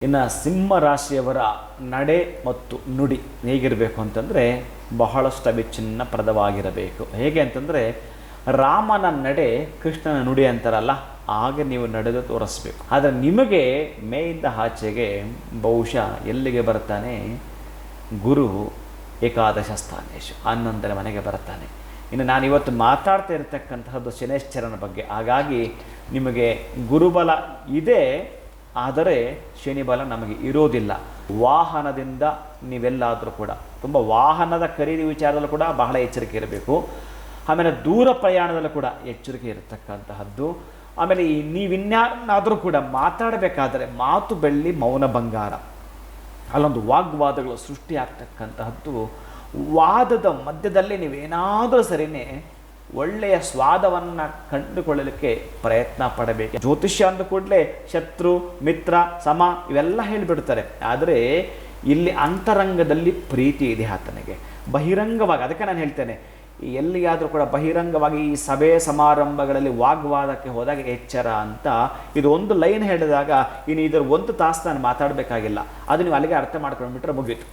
ಇನ್ನು ಸಿಂಹ ರಾಶಿಯವರ ನಡೆ ಮತ್ತು ನುಡಿ ಹೇಗಿರಬೇಕು ಅಂತಂದರೆ ಬಹಳಷ್ಟು ಅವಿಚ್ಛಿನ್ನಪ್ರದವಾಗಿರಬೇಕು. ಹೇಗೆ ಅಂತಂದರೆ ರಾಮನ ನಡೆ ಕೃಷ್ಣನ ನುಡಿ ಅಂತಾರಲ್ಲ, ಹಾಗೆ ನೀವು ನಡೆದು ತೋರಿಸ್ಬೇಕು. ಆದರೆ ನಿಮಗೆ ಮೇಯಿಂದ ಆಚೆಗೆ ಬಹುಶಃ ಎಲ್ಲಿಗೆ ಬರ್ತಾನೆ? ಗುರು ಏಕಾದಶ ಸ್ಥಾನೇಶು 11ನೇ ಮನೆಗೆ ಬರ್ತಾನೆ. ಇನ್ನು ನಾನಿವತ್ತು ಮಾತಾಡ್ತಾ ಇರತಕ್ಕಂತಹದ್ದು ಶನೈಶ್ಚರನ ಬಗ್ಗೆ. ಹಾಗಾಗಿ ನಿಮಗೆ ಗುರುಬಲ ಇದೆ, ಆದರೆ ಶನಿ ಬಲ ನಮಗೆ ಇರೋದಿಲ್ಲ. ವಾಹನದಿಂದ ನೀವೆಲ್ಲಾದರೂ ಕೂಡ ತುಂಬ ವಾಹನದ ಖರೀದಿ ವಿಚಾರದಲ್ಲೂ ಕೂಡ ಬಹಳ ಎಚ್ಚರಿಕೆ ಇರಬೇಕು. ಆಮೇಲೆ ದೂರ ಪ್ರಯಾಣದಲ್ಲೂ ಕೂಡ ಎಚ್ಚರಿಕೆ ಇರತಕ್ಕಂತಹದ್ದು. ಆಮೇಲೆ ನೀವಿನ್ಯಾರನ್ನಾದರೂ ಕೂಡ ಮಾತಾಡಬೇಕಾದರೆ ಮಾತು ಬೆಳ್ಳಿ ಮೌನ ಬಂಗಾರ. ಅಲ್ಲೊಂದು ವಾಗ್ವಾದಗಳು ಸೃಷ್ಟಿಯಾಗ್ತಕ್ಕಂತಹದ್ದು. ವಾದದ ಮಧ್ಯದಲ್ಲಿ ನೀವೇನಾದರೂ ಸರಿಯೇ ಒಳ್ಳೆಯ ಸ್ವಾದವನ್ನು ಕಂಡುಕೊಳ್ಳಲಿಕ್ಕೆ ಪ್ರಯತ್ನ ಪಡಬೇಕು. ಜ್ಯೋತಿಷ್ಯ ಅಂದ ಕೂಡಲೇ ಶತ್ರು ಮಿತ್ರ ಸಮ ಇವೆಲ್ಲ ಹೇಳಿಬಿಡ್ತಾರೆ. ಆದರೆ ಇಲ್ಲಿ ಅಂತರಂಗದಲ್ಲಿ ಪ್ರೀತಿ ಇದೆ ಆತನಿಗೆ. ಬಹಿರಂಗವಾಗಿ, ಅದಕ್ಕೆ ನಾನು ಹೇಳ್ತೇನೆ, ಎಲ್ಲಿಯಾದರೂ ಕೂಡ ಬಹಿರಂಗವಾಗಿ ಈ ಸಭೆ ಸಮಾರಂಭಗಳಲ್ಲಿ ವಾಗ್ವಾದಕ್ಕೆ ಹೋದಾಗ ಎಚ್ಚರ ಅಂತ. ಇದು ಒಂದು ಲೈನ್ ಹೇಳಿದಾಗ ಇನ್ನು ಇದರ ಒಂದು ತಾಸು ನಾನು ಮಾತಾಡಬೇಕಾಗಿಲ್ಲ, ಅದು ನೀವು ಅಲ್ಲಿಗೆ ಅರ್ಥ ಮಾಡ್ಕೊಂಡ್ಬಿಟ್ರೆ ಮುಗೀತು.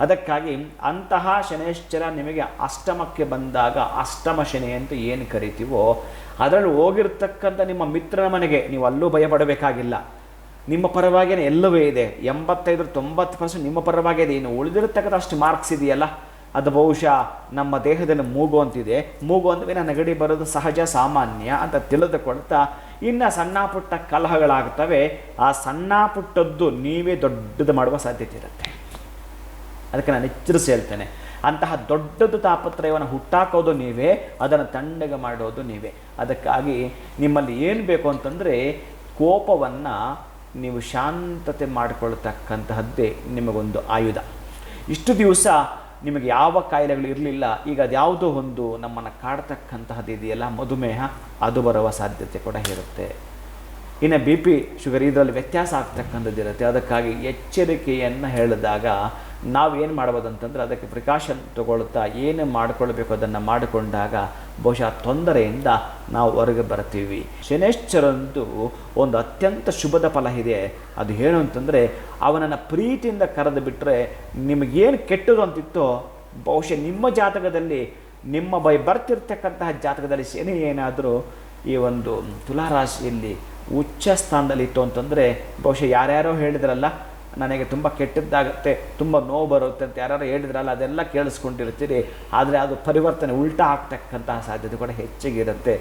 ಅದಕ್ಕಾಗಿ ಅಂತಹ ಶನೈಶ್ಚರ ನಿಮಗೆ ಅಷ್ಟಮಕ್ಕೆ ಬಂದಾಗ, ಅಷ್ಟಮ ಶನಿ ಅಂತ ಏನು ಕರಿತೀವೋ ಅದರಲ್ಲಿ ಹೋಗಿರ್ತಕ್ಕಂಥ ನಿಮ್ಮ ಮಿತ್ರನ ಮನೆಗೆ ನೀವು ಅಲ್ಲೂ ಭಯಪಡಬೇಕಾಗಿಲ್ಲ. ನಿಮ್ಮ ಪರವಾಗಿಯೇ ಎಲ್ಲವೇ ಇದೆ. 85-90% ನಿಮ್ಮ ಪರವಾಗೇ ಇದೆ. ಇನ್ನು ಉಳಿದಿರತಕ್ಕಂಥ ಅಷ್ಟು ಮಾರ್ಕ್ಸ್ ಇದೆಯಲ್ಲ, ಅದು ಬಹುಶಃ ನಮ್ಮ ದೇಹದಲ್ಲಿ ಮೂಗು ಅಂತಿದೆ. ಮೂಗು ಅಂದಮೇಲೆ ನೆಗಡಿ ಬರೋದು ಸಹಜ ಸಾಮಾನ್ಯ ಅಂತ ತಿಳಿದುಕೊಳ್ತಾ, ಇನ್ನು ಸಣ್ಣ ಪುಟ್ಟ ಕಲಹಗಳಾಗ್ತವೆ. ಆ ಸಣ್ಣ ಪುಟ್ಟದ್ದು ನೀವೇ ದೊಡ್ಡದು ಮಾಡುವ ಸಾಧ್ಯತೆ ಇರುತ್ತೆ. ಅದಕ್ಕೆ ನಾನು ಎಚ್ಚರಿಸಿ ಹೇಳ್ತೇನೆ, ಅಂತಹ ದೊಡ್ಡದು ತಾಪತ್ರಯವನ್ನು ಹುಟ್ಟಾಕೋದು ನೀವೇ, ಅದನ್ನು ತಣ್ಣಗೆ ಮಾಡೋದು ನೀವೇ. ಅದಕ್ಕಾಗಿ ನಿಮ್ಮಲ್ಲಿ ಏನು ಬೇಕು ಅಂತಂದರೆ ಕೋಪವನ್ನು ನೀವು ಶಾಂತತೆ ಮಾಡಿಕೊಳ್ತಕ್ಕಂತಹದ್ದೇ ನಿಮಗೊಂದು ಆಯುಧ. ಇಷ್ಟು ದಿವಸ ನಿಮಗೆ ಯಾವ ಕಾಯಿಲೆಗಳು ಇರಲಿಲ್ಲ, ಈಗ ಅದ್ಯಾವುದೋ ಒಂದು ನಮ್ಮನ್ನು ಕಾಡ್ತಕ್ಕಂತಹದ್ದು ಇದೆಯಲ್ಲ, ಮಧುಮೇಹ, ಅದು ಬರುವ ಸಾಧ್ಯತೆ ಕೂಡ ಇರುತ್ತೆ. ಇನ್ನು BP ಶುಗರ್ ಇದರಲ್ಲಿ ವ್ಯತ್ಯಾಸ ಆಗ್ತಕ್ಕಂಥದ್ದು ಇರುತ್ತೆ. ಅದಕ್ಕಾಗಿ ಎಚ್ಚರಿಕೆಯನ್ನು ಹೇಳಿದಾಗ ನಾವು ಏನು ಮಾಡ್ಬೋದು ಅಂತಂದರೆ ಅದಕ್ಕೆ ಪ್ರಿಕಾಷನ್ ತಗೊಳ್ತಾ ಏನು ಮಾಡಿಕೊಳ್ಬೇಕು ಅದನ್ನು ಮಾಡಿಕೊಂಡಾಗ ಬಹುಶಃ ತೊಂದರೆಯಿಂದ ನಾವು ಹೊರಗೆ ಬರ್ತೀವಿ. ಶನೈಶ್ಚರಂದು ಒಂದು ಅತ್ಯಂತ ಶುಭದ ಫಲ ಇದೆ. ಅದು ಏನು ಅಂತಂದರೆ ಅವನನ್ನು ಪ್ರೀತಿಯಿಂದ ಕರೆದು ಬಿಟ್ಟರೆ ನಿಮಗೇನು ಕೆಟ್ಟದು ಅಂತಿತ್ತೋ ಬಹುಶಃ ನಿಮ್ಮ ಜಾತಕದಲ್ಲಿ, ನಿಮ್ಮ ಬರ್ತಿರ್ತಕ್ಕಂತಹ ಜಾತಕದಲ್ಲಿ ಶನಿ ಏನಾದರೂ ಈ ಒಂದು ತುಲಾರಾಶಿಯಲ್ಲಿ ಉಚ್ಚ ಸ್ಥಾನದಲ್ಲಿ ಇತ್ತು ಅಂತಂದರೆ ಬಹುಶಃ ಯಾರ್ಯಾರೋ ಹೇಳಿದ್ರಲ್ಲ ನನಗೆ ತುಂಬ ಕೆಟ್ಟದ್ದಾಗುತ್ತೆ, ತುಂಬ ನೋವು ಬರುತ್ತೆ ಅಂತ ಯಾರು ಹೇಳಿದ್ರಲ್ಲ, ಅದೆಲ್ಲ ಕೇಳಿಸ್ಕೊಂಡಿರ್ತೀರಿ. ಆದರೆ ಅದು ಪರಿವರ್ತನೆ ಉಲ್ಟಾ ಆಗ್ತಕ್ಕಂತಹ ಸಾಧ್ಯತೆ ಕೂಡ ಹೆಚ್ಚಿಗಿರುತ್ತೆ.